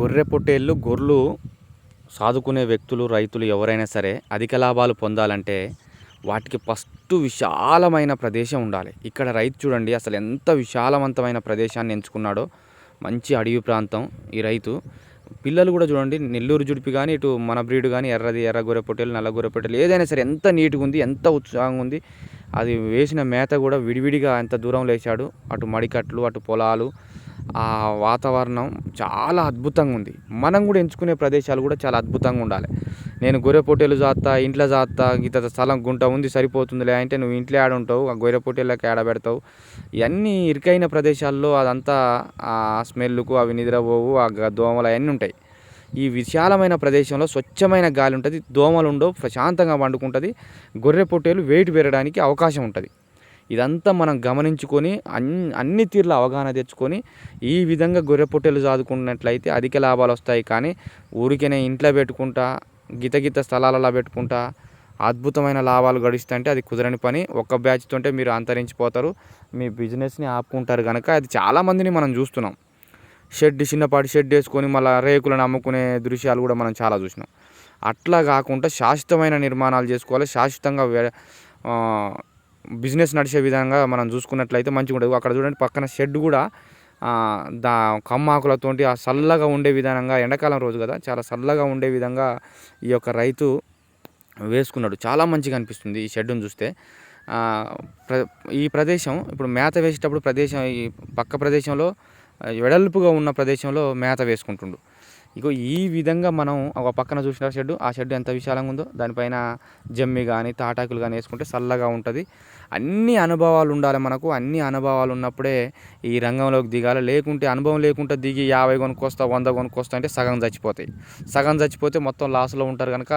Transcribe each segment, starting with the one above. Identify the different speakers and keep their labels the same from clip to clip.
Speaker 1: గొర్రె పొట్టేళ్ళు గొర్రెలు సాదుకునే వ్యక్తులు, రైతులు ఎవరైనా సరే అధిక లాభాలు పొందాలంటే వాటికి ఫస్ట్ విశాలమైన ప్రదేశం ఉండాలి. ఇక్కడ రైతు చూడండి అసలు ఎంత విశాలవంతమైన ప్రదేశాన్ని ఎంచుకున్నాడో. మంచి అడవి ప్రాంతం ఈ రైతు. పిల్లలు కూడా చూడండి, నెల్లూరు జుడిపి కానీ ఇటు మన బ్రీడ్ కానీ ఎర్ర గొర్రె పొట్టేలు, నల్ల గొర్రె పొట్టేలు ఏదైనా సరే ఎంత నీట్గా ఉంది, ఎంత ఉత్సాహంగా ఉంది. అది వేసిన మేత కూడా విడివిడిగా ఎంత దూరంలో వేశాడు. అటు మడికట్లు, అటు పొలాలు, ఆ వాతావరణం చాలా అద్భుతంగా ఉంది. మనం కూడా ఎంచుకునే ప్రదేశాలు కూడా చాలా అద్భుతంగా ఉండాలి. నేను గొర్రె పొట్టేలు జాతా, ఇంట్లో జాతా, ఇంత స్థలం గుంట ఉంది సరిపోతుందిలే అంటే నువ్వు ఇంట్లో ఆడ ఉంటావు, ఆ గొర్రె పొట్టేళ్ళకి ఆడ పెడతావు. ఇవన్నీ ఇరుకైన ప్రదేశాల్లో అదంతా ఆ స్మెల్కు అవి నిద్రపోవు, ఆ దోమలు అవన్నీ ఉంటాయి. ఈ విశాలమైన ప్రదేశంలో స్వచ్ఛమైన గాలి ఉంటుంది, దోమలు ఉండవు, ప్రశాంతంగా పండుకుంటుంది. గొర్రె పొట్టేలు వెయిట్ పెరగడానికి అవకాశం ఉంటుంది. ఇదంతా మనం గమనించుకొని అన్ని తీర్ల అవగాహన తెచ్చుకొని ఈ విధంగా గొర్రె పొట్టేలు సాదుకున్నట్లయితే అధిక లాభాలు వస్తాయి. కానీ ఊరికనే ఇంట్లో పెట్టుకుంటా, గిత స్థలాలలో పెట్టుకుంటా అద్భుతమైన లాభాలు గడిస్తా అంటే అది కుదరని పని. ఒక్క బ్యాచ్తోంటే మీరు అంతరించిపోతారు, మీ బిజినెస్ని ఆపుకుంటారు. కనుక అది చాలామందిని మనం చూస్తున్నాం. చిన్నపాటి షెడ్ వేసుకొని మళ్ళీ రేకులను అమ్ముకునే దృశ్యాలు కూడా మనం చాలా చూసినాం. అట్లా కాకుండా శాశ్వతమైన నిర్మాణాలు చేసుకోవాలి. శాశ్వతంగా బిజినెస్ నడిచే విధంగా మనం చూసుకున్నట్లయితే మంచిగా ఉంటుంది. అక్కడ చూడండి పక్కన షెడ్ కూడా కమ్మాకులతోటి ఆ చల్లగా ఉండే విధానంగా, ఎండాకాలం రోజు కదా చాలా చల్లగా ఉండే విధంగా ఈ యొక్క రైతు వేసుకున్నాడు. చాలా మంచిగా అనిపిస్తుంది ఈ షెడ్డును చూస్తే. ఈ ప్రదేశం ఇప్పుడు మేత వేసేటప్పుడు ఈ పక్క ప్రదేశంలో వెడల్పుగా ఉన్న ప్రదేశంలో మేత వేసుకుంటుండు. ఇగో ఈ విధంగా మనం ఒక పక్కన చూసిన షెడ్డు, ఆ షెడ్ ఎంత విశాలంగా ఉందో దానిపైన జమ్మి కానీ తాటాకులు కానీ వేసుకుంటే చల్లగా ఉంటుంది. అన్ని అనుభవాలు ఉండాలి మనకు. అన్ని అనుభవాలు ఉన్నప్పుడే ఈ రంగంలోకి దిగాలి. లేకుంటే అనుభవం లేకుండా దిగి 50 కొనుక్కొస్తా, 100 కొనుక్కొస్తా అంటే సగం చచ్చిపోతే మొత్తం లాస్లో ఉంటారు. కనుక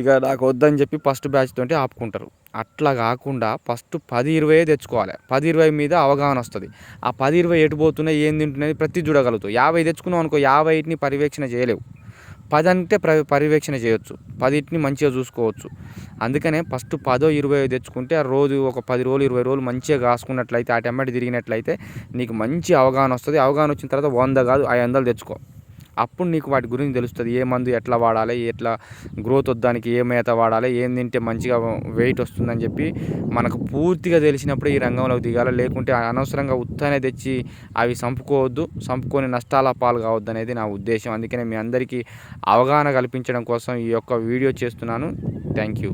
Speaker 1: ఇక నాకు వద్దని చెప్పి ఫస్ట్ బ్యాచ్ తోటి ఆపుకుంటారు. అట్లా కాకుండా ఫస్ట్ 10-20 తెచ్చుకోవాలి. 10-20 మీద అవగాహన వస్తుంది. ఆ 10-20 ఎటు పోతున్నాయి, ఏం తింటున్నాయి ప్రతి చూడగలుగుతావు. 50 తెచ్చుకున్నావు అనుకో, 50ని పర్యవేక్షణ చేయలేవు. 10 అంటే పర్యవేక్షణ చేయొచ్చు, 10ని మంచిగా చూసుకోవచ్చు. అందుకనే ఫస్ట్ 10-20 తెచ్చుకుంటే ఆ రోజు ఒక 10 రోజులు 20 రోజులు మంచిగా కాసుకున్నట్లయితే, ఆ టెంబటి తిరిగినట్లయితే నీకు మంచి అవగాహన వస్తుంది. అవగాహన వచ్చిన తర్వాత 100 కాదు 500 తెచ్చుకో. అప్పుడు నీకు వాటి గురించి తెలుస్తుంది. ఏ మందు ఎట్లా వాడాలి, ఎట్లా గ్రోత్ వద్దానికి ఏ మేత వాడాలి, ఏం తింటే మంచిగా వెయిట్ వస్తుందని చెప్పి మనకు పూర్తిగా తెలిసినప్పుడు ఈ రంగంలోకి దిగాలి. లేకుంటే అనవసరంగా ఉత్తనే తెచ్చి అవి సంపుకొని నష్టాల పాలు కావద్దు అనేది నా ఉద్దేశం. అందుకనే మీ అందరికీ అవగాహన కల్పించడం కోసం ఈ యొక్క వీడియో చేస్తున్నాను. Thank you.